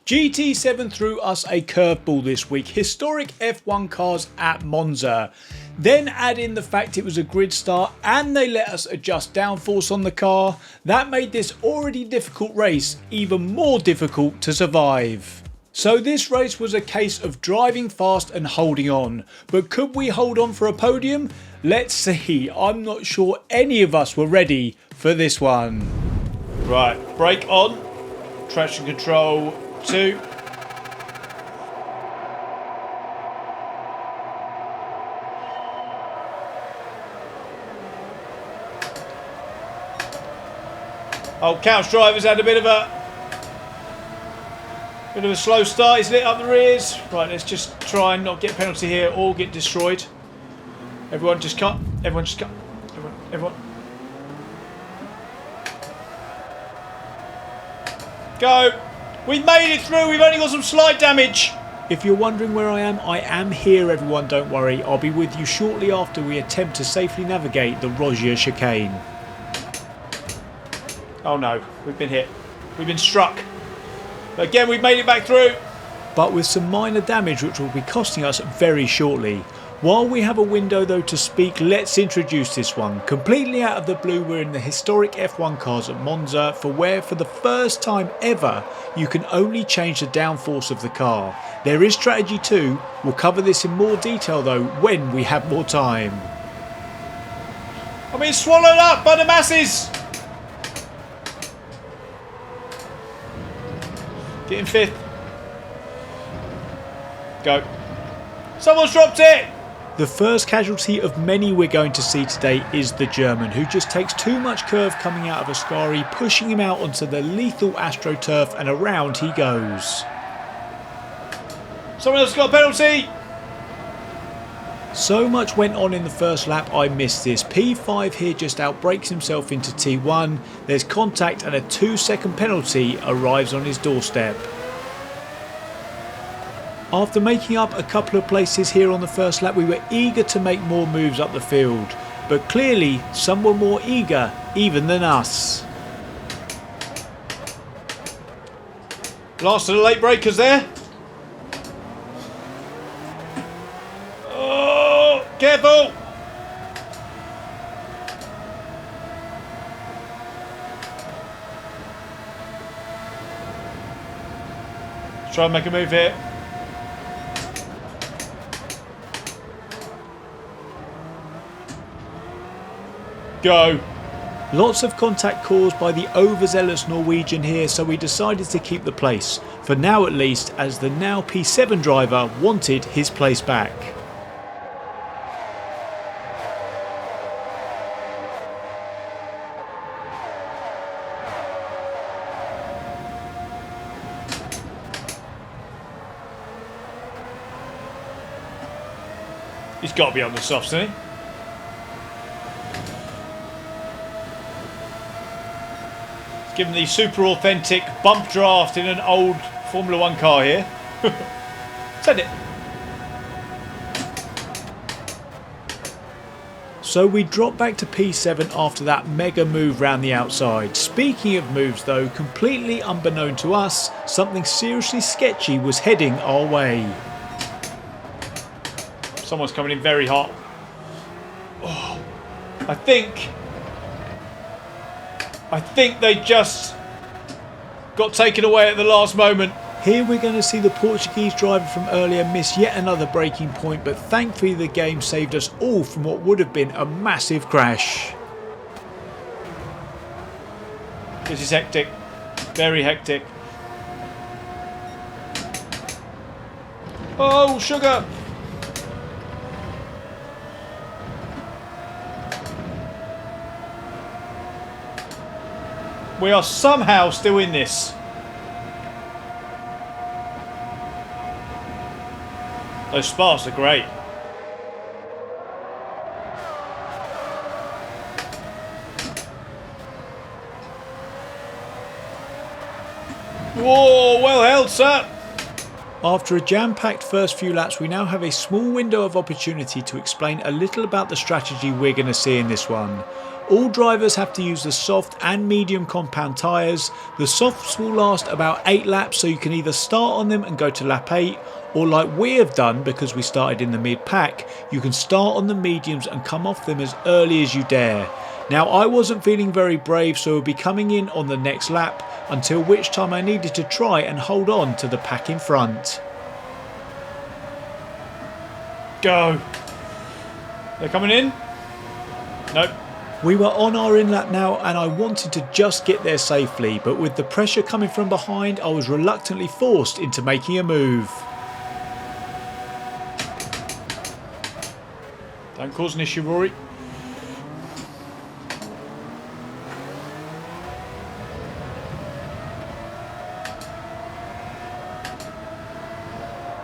GT7 threw us a curveball this week, historic F1 cars at Monza. Then add in the fact it was a grid start and they let us adjust downforce on the car. That made this already difficult race even more difficult to survive. So this race was a case of driving fast and holding on. But could we hold on for a podium? Let's see. I'm not sure any of us were ready for this one. Right, brake on, traction control 2. Old couch driver's had a bit of a slow start. He's lit up the rears. Right, let's just try and not get a penalty here or get destroyed. Everyone just cut. Everyone just cut. Everyone. Go. We've made it through. We've only got some slight damage. If you're wondering where I am here, everyone. Don't worry. I'll be with you shortly after we attempt to safely navigate the Roger chicane. Oh no, we've been hit. We've been struck. Again, we've made it back through. But with some minor damage which will be costing us very shortly. While we have a window though to speak, let's introduce this one. Completely out of the blue, we're in the historic F1 cars at Monza for the first time ever you can only change the downforce of the car. There is strategy too. We'll cover this in more detail though when we have more time. I'm being swallowed up by the masses. Get in 5th. Go. Someone's dropped it! The first casualty of many we're going to see today is the German, who just takes too much curve coming out of Ascari, pushing him out onto the lethal AstroTurf, and around he goes. Someone else got a penalty! So much went on in the first lap, I missed this. P5 here just outbrakes himself into T1. There's contact and a 2-second penalty arrives on his doorstep. After making up a couple of places here on the first lap, we were eager to make more moves up the field. But clearly, some were more eager even than us. Last of the late breakers there. Careful! Let's try and make a move here. Go! Lots of contact caused by the overzealous Norwegian here, so we decided to keep the place, for now at least, as the now P7 driver wanted his place back. He's got to be on the softs, hasn't he? He's given the super authentic bump draft in an old Formula 1 car here. Send it. So we drop back to P7 after that mega move round the outside. Speaking of moves though, completely unbeknown to us, something seriously sketchy was heading our way. Someone's coming in very hot. Oh, I think they just got taken away at the last moment. Here we're going to see the Portuguese driver from earlier miss yet another braking point, but thankfully the game saved us all from what would have been a massive crash. This is hectic. Very hectic. Oh, sugar! We are somehow still in this. Those sparks are great. Whoa, well held, sir. After a jam-packed first few laps, we now have a small window of opportunity to explain a little about the strategy we're going to see in this one. All drivers have to use the soft and medium compound tyres. The softs will last about 8 laps, so you can either start on them and go to lap 8, or like we have done because we started in the mid-pack, you can start on the mediums and come off them as early as you dare. Now I wasn't feeling very brave, so we'll be coming in on the next lap, until which time I needed to try and hold on to the pack in front. Go! They're coming in? Nope. We were on our in lap now and I wanted to just get there safely, but with the pressure coming from behind I was reluctantly forced into making a move. Don't cause an issue, Rory.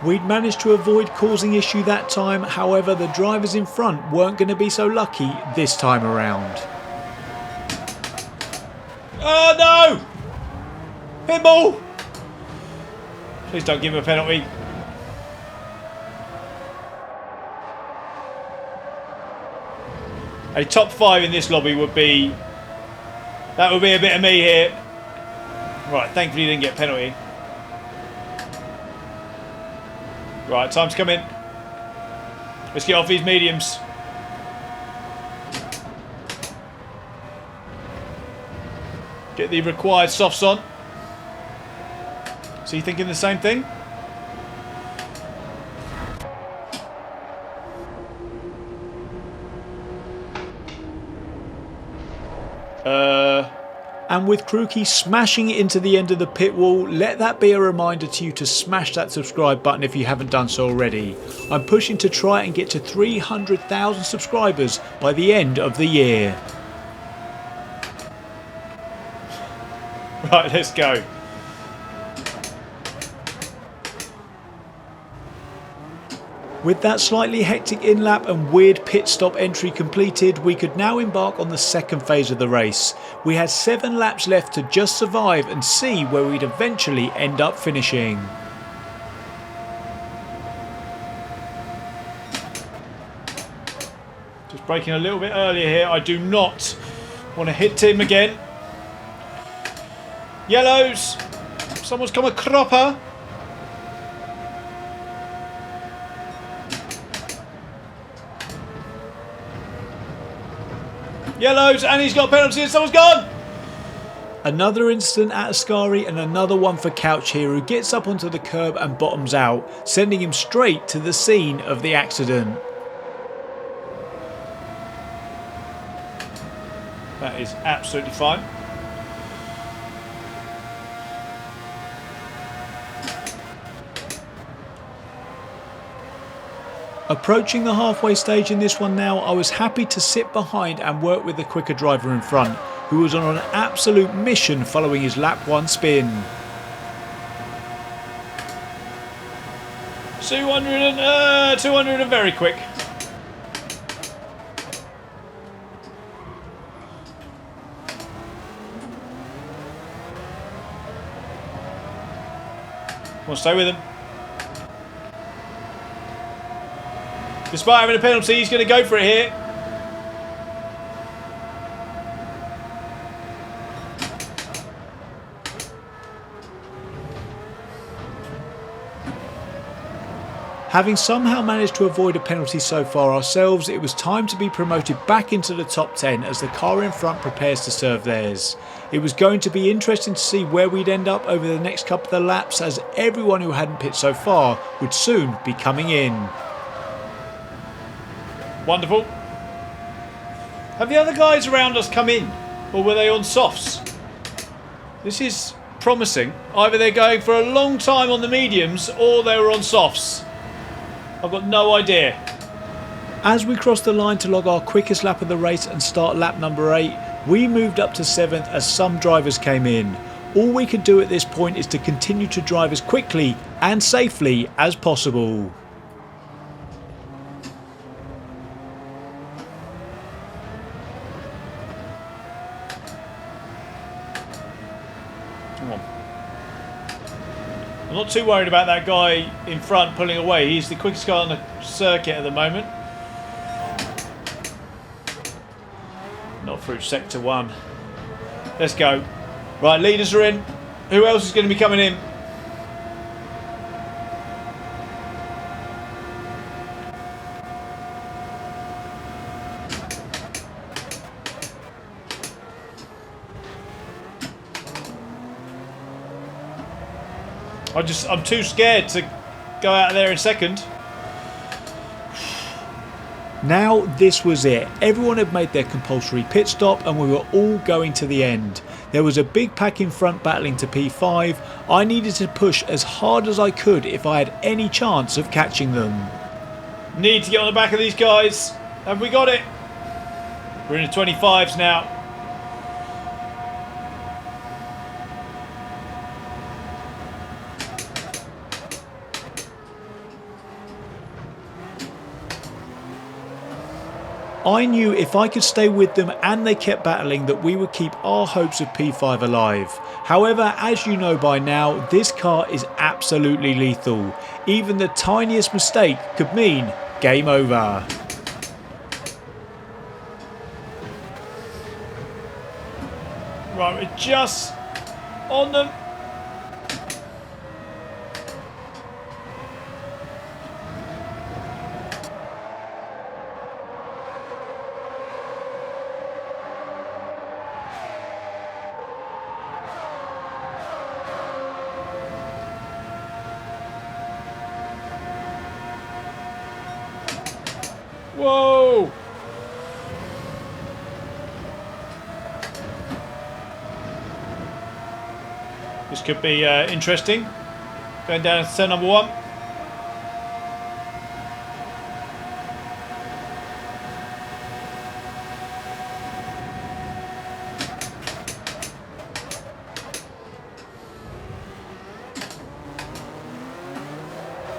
We'd managed to avoid causing issue that time, however the drivers in front weren't going to be so lucky this time around. Oh no! Pinball! Please don't give him a penalty. A top 5 in this lobby would be... that would be a bit of me here. Right, thankfully he didn't get a penalty. Right, time's come in. Let's get off these mediums. Get the required softs on. So you thinking the same thing? And with Krookie smashing it into the end of the pit wall, let that be a reminder to you to smash that subscribe button if you haven't done so already. I'm pushing to try and get to 300,000 subscribers by the end of the year. Right, let's go. With that slightly hectic in-lap and weird pit stop entry completed, we could now embark on the second phase of the race. We had 7 laps left to just survive and see where we'd eventually end up finishing. Just braking a little bit earlier here. I do not want to hit him again. Yellows! Someone's come a cropper. Yellows, and he's got penalty and someone's gone! Another incident at Ascari and another one for Couch here, who gets up onto the curb and bottoms out, sending him straight to the scene of the accident. That is absolutely fine. Approaching the halfway stage in this one now, I was happy to sit behind and work with the quicker driver in front, who was on an absolute mission following his lap 1 spin. 200 and very quick. We'll stay with him. Despite having a penalty, he's going to go for it here. Having somehow managed to avoid a penalty so far ourselves, it was time to be promoted back into the top 10 as the car in front prepares to serve theirs. It was going to be interesting to see where we'd end up over the next couple of laps, as everyone who hadn't pit so far would soon be coming in. Wonderful. Have the other guys around us come in, or were they on softs? This is promising. Either they're going for a long time on the mediums or they were on softs. I've got no idea. As we crossed the line to log our quickest lap of the race and start lap number 8, we moved up to 7th as some drivers came in. All we could do at this point is to continue to drive as quickly and safely as possible. I'm not too worried about that guy in front pulling away. He's the quickest guy on the circuit at the moment. not through sector 1. Let's go. Right, leaders are in. Who else is going to be coming in? I'm too scared to go out there in second. Now this was it. Everyone had made their compulsory pit stop and we were all going to the end. There was a big pack in front battling to P5. I needed to push as hard as I could if I had any chance of catching them. Need to get on the back of these guys. Have we got it? We're in the 25s now. I knew if I could stay with them and they kept battling that we would keep our hopes of P5 alive. However, as you know by now, this car is absolutely lethal. Even the tiniest mistake could mean game over. Right, we're just on them. Whoa! This could be interesting. Going down to turn number 1.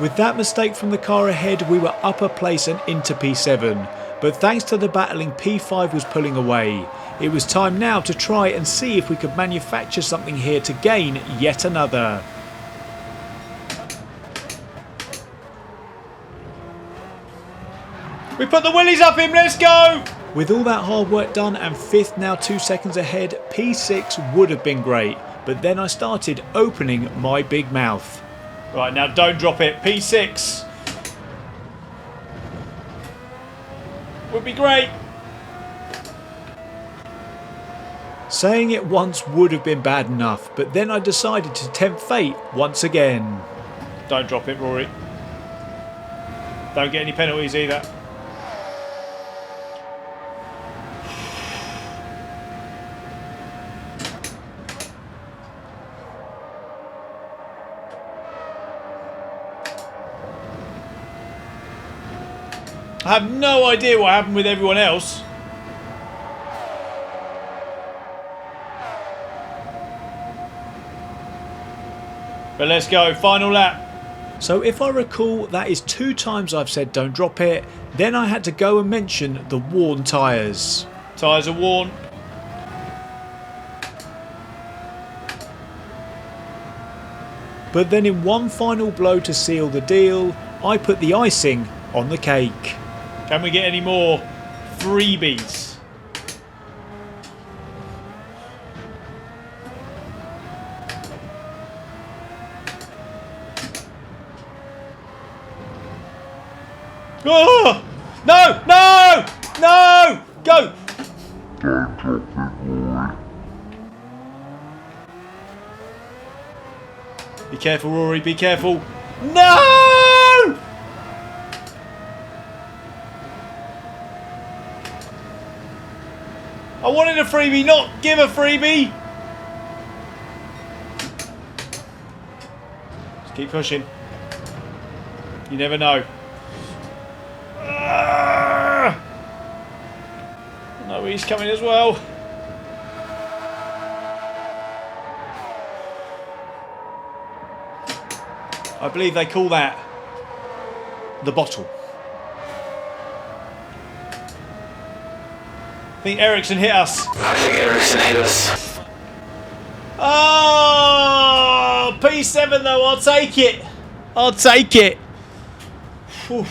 With that mistake from the car ahead, we were up a place and into P7, but thanks to the battling, P5 was pulling away. It was time now to try and see if we could manufacture something here to gain yet another. We put the willies up him, let's go! With all that hard work done and 5th now 2 seconds ahead, P6 would have been great, but then I started opening my big mouth. Right, now don't drop it. P6 would be great. Saying it once would have been bad enough, but then I decided to tempt fate once again. Don't drop it, Rory. Don't get any penalties either. I have no idea what happened with everyone else. But let's go, final lap. So if I recall, that is 2 times I've said don't drop it. Then I had to go and mention the worn tyres. Tyres are worn. But then in one final blow to seal the deal, I put the icing on the cake. Can we get any more freebies? Oh! No! No! No! Go! Don't drop it, Rory. Be careful, Rory, be careful. No! I wanted a freebie, not give a freebie. Just keep pushing. You never know. No, he's coming as well. I believe they call that the bottle. I think Ericsson hit us. I think Ericsson hit us. Oh, P7 though, I'll take it. I'll take it. Whew.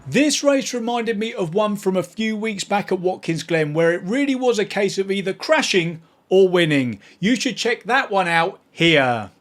This race reminded me of one from a few weeks back at Watkins Glen where it really was a case of either crashing or winning. You should check that one out here.